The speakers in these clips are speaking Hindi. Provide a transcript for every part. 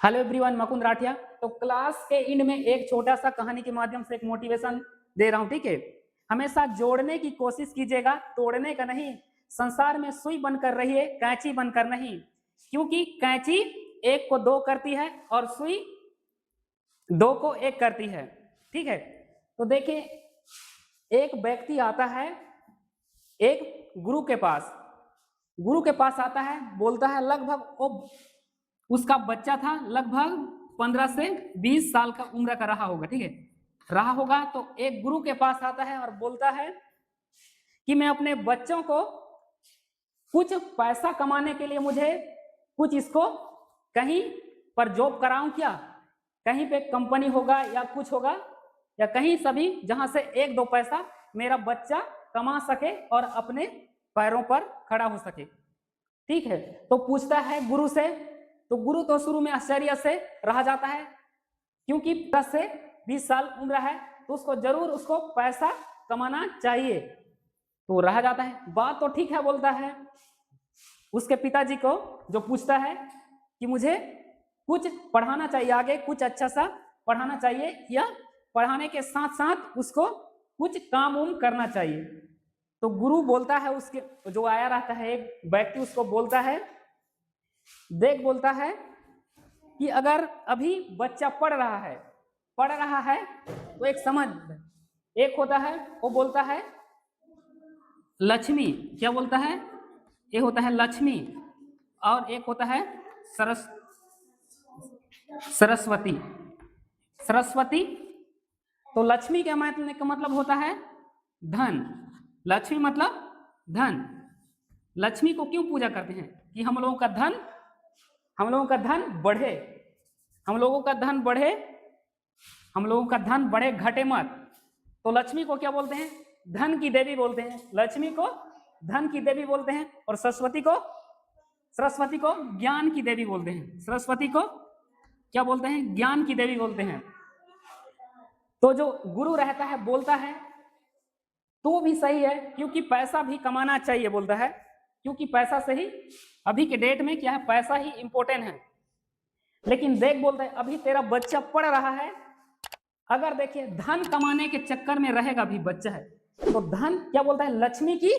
Hello everyone, Mukund Rathia. तो क्लास के एंड में एक छोटा सा कहानी के माध्यम से एक मोटिवेशन दे रहा हूं, ठीक है। हमेशा जोड़ने की कोशिश कीजिएगा, तोड़ने का नहीं। संसार में सुई बनकर रहिए, कैंची बनकर नहीं, क्योंकि कैंची एक को दो करती है और सुई दो को एक करती है, ठीक है। तो देखिए, एक व्यक्ति आता है एक गुरु के पास आता है, बोलता है लगभग वो उसका बच्चा था, लगभग 15 से 20 साल का उम्र का रहा होगा, ठीक है, रहा होगा। तो एक गुरु के पास आता है और बोलता है कि मैं अपने बच्चों को कुछ पैसा कमाने के लिए मुझे कुछ इसको कहीं पर जॉब कराऊं क्या, कहीं पे कंपनी होगा या कुछ होगा या कहीं सभी जहां से एक दो पैसा मेरा बच्चा कमा सके और अपने पैरों पर खड़ा हो सके, ठीक है। तो पूछता है गुरु से। तो गुरु तो शुरू में आश्चर्य से रह जाता है, क्योंकि 10 से 20 साल उम्र है तो उसको जरूर उसको पैसा कमाना चाहिए, तो रह जाता है। बात तो ठीक है, बोलता है उसके पिताजी को, जो पूछता है कि मुझे कुछ पढ़ाना चाहिए, आगे कुछ अच्छा सा पढ़ाना चाहिए या पढ़ाने के साथ साथ उसको कुछ काम उम करना चाहिए। तो गुरु बोलता है, उसके जो आया रहता है एक व्यक्ति, उसको बोलता है, देख, बोलता है कि अगर अभी बच्चा पढ़ रहा है तो एक समझ, एक होता है वो बोलता है लक्ष्मी, क्या बोलता है, एक होता है लक्ष्मी और एक होता है सरस्वती। सरस्वती तो लक्ष्मी का मतलब होता है धन। लक्ष्मी मतलब धन। लक्ष्मी को क्यों पूजा करते हैं कि हम लोगों का धन बढ़े, हम लोगों का धन बढ़े, हम लोगों का धन बढ़े, घटे मत। तो लक्ष्मी को क्या बोलते हैं, धन की देवी बोलते हैं। लक्ष्मी को धन की देवी बोलते हैं और सरस्वती को ज्ञान की देवी बोलते हैं। सरस्वती को क्या बोलते हैं, ज्ञान की देवी बोलते हैं। तो जो गुरु रहता है बोलता है तो भी सही है, क्योंकि पैसा भी कमाना चाहिए, बोलता है, क्योंकि पैसा से ही अभी के डेट में क्या है, पैसा ही इंपॉर्टेंट है। लेकिन देख, बोलता है अभी तेरा बच्चा पढ़ रहा है, अगर देखिए धन कमाने के चक्कर में रहेगा, भी बच्चा है तो धन क्या बोलता है, लक्ष्मी की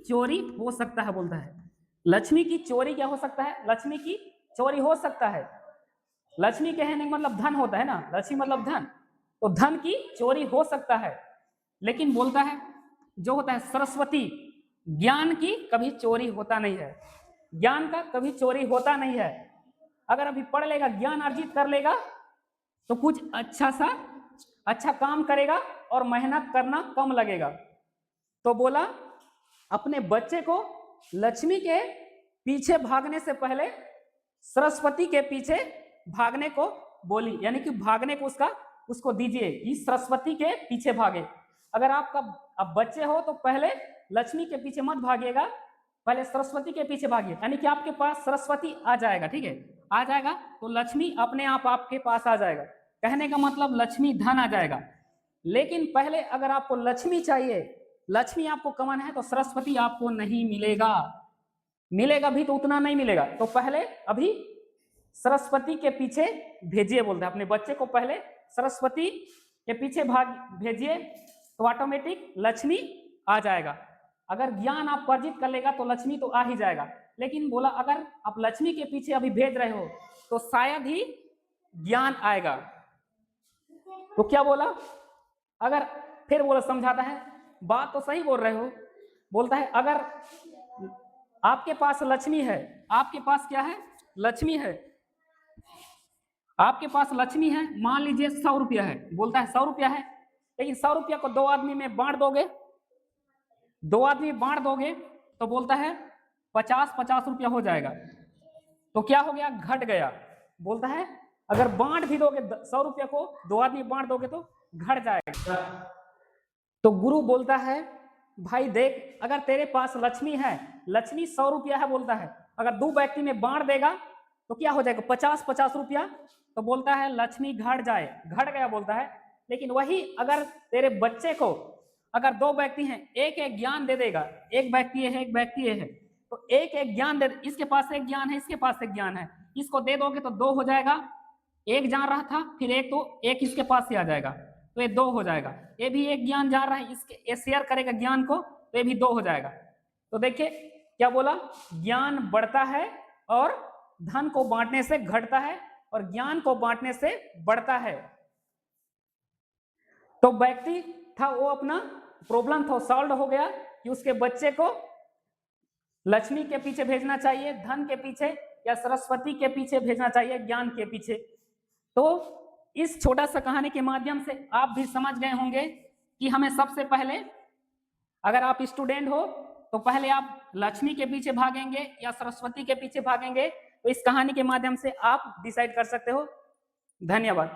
चोरी हो सकता है, बोलता है। लक्ष्मी की चोरी क्या हो सकता है, लक्ष्मी की चोरी हो सकता है। लक्ष्मी कहने का मतलब धन होता है ना, लक्ष्मी मतलब धन, तो धन की चोरी हो सकता है। लेकिन बोलता है जो होता है सरस्वती, ज्ञान की कभी चोरी होता नहीं है, ज्ञान का कभी चोरी होता नहीं है। अगर अभी पढ़ लेगा, ज्ञान अर्जित कर लेगा तो कुछ अच्छा काम करेगा और मेहनत करना कम लगेगा। तो बोला अपने बच्चे को लक्ष्मी के पीछे भागने से पहले सरस्वती के पीछे भागने को बोली, यानी कि भागने को उसको दीजिए कि सरस्वती के पीछे भागे। अगर आपका अब बच्चे हो तो पहले लक्ष्मी के पीछे मत भागिएगा, पहले सरस्वती के पीछे भागिए, यानी कि आपके पास सरस्वती आ जाएगा, ठीक है, आ जाएगा तो लक्ष्मी अपने आप आपके पास आ जाएगा। कहने का मतलब लक्ष्मी धन आ जाएगा। लेकिन पहले अगर आपको लक्ष्मी चाहिए, लक्ष्मी आपको कमाना है, तो सरस्वती आपको नहीं मिलेगा, मिलेगा भी तो उतना नहीं मिलेगा। तो पहले अभी सरस्वती के पीछे भेजिए, बोलते हैं अपने बच्चे को, पहले सरस्वती के पीछे भेजिए तो ऑटोमेटिक लक्ष्मी आ जाएगा। अगर ज्ञान आप अर्जित कर लेगा तो लक्ष्मी तो आ ही जाएगा। लेकिन बोला अगर आप लक्ष्मी के पीछे अभी भेज रहे हो तो शायद ही ज्ञान आएगा। तो क्या बोला, अगर फिर बोला, समझाता है, बात तो सही बोल रहे हो। बोलता है अगर आपके पास लक्ष्मी है, आपके पास क्या है, लक्ष्मी है, आपके पास लक्ष्मी है, मान लीजिए 100 रुपया है, बोलता है 100 रुपया है, लेकिन 100 रुपया को दो आदमी में बांट दोगे तो बोलता है 50-50 रुपया हो जाएगा। तो क्या हो गया, घट गया। बोलता है अगर बांट भी दोगे 100 रुपया को, दो आदमी बांट दोगे तो घट जाएगा। तो गुरु बोलता है भाई देख, अगर तेरे पास लक्ष्मी है, लक्ष्मी 100 रुपया है, बोलता है अगर दो व्यक्ति में बांट देगा तो क्या हो जाएगा, 50-50 रुपया। तो बोलता है लक्ष्मी घट गया, बोलता है। लेकिन वही अगर तेरे बच्चे को, अगर दो व्यक्ति हैं, एक एक ज्ञान दे देगा, एक व्यक्ति है एक व्यक्ति है, तो एक एक ज्ञान दे, इसके पास एक ज्ञान है, इसके पास एक ज्ञान है, इसको दे दोगे तो 2 हो जाएगा, एक जान रहा था, फिर एक तो एक इसके पास ही आ जाएगा, तो ये 2 हो जाएगा। ये भी एक ज्ञान जा रहा है, इसके ये शेयर करेगा ज्ञान को, तो ये भी 2 हो जाएगा। तो देखिए क्या बोला, ज्ञान बढ़ता है और धन को बांटने से घटता है और ज्ञान को बांटने से बढ़ता है। तो व्यक्ति था वो अपना प्रॉब्लम था सॉल्व हो गया कि उसके बच्चे को लक्ष्मी के पीछे भेजना चाहिए, धन के पीछे या सरस्वती के पीछे भेजना चाहिए, ज्ञान के पीछे। तो इस छोटा सा कहानी के माध्यम से आप भी समझ गए होंगे कि हमें सबसे पहले, अगर आप स्टूडेंट हो तो पहले आप लक्ष्मी के पीछे भागेंगे या सरस्वती के पीछे भागेंगे, तो इस कहानी के माध्यम से आप डिसाइड कर सकते हो। धन्यवाद।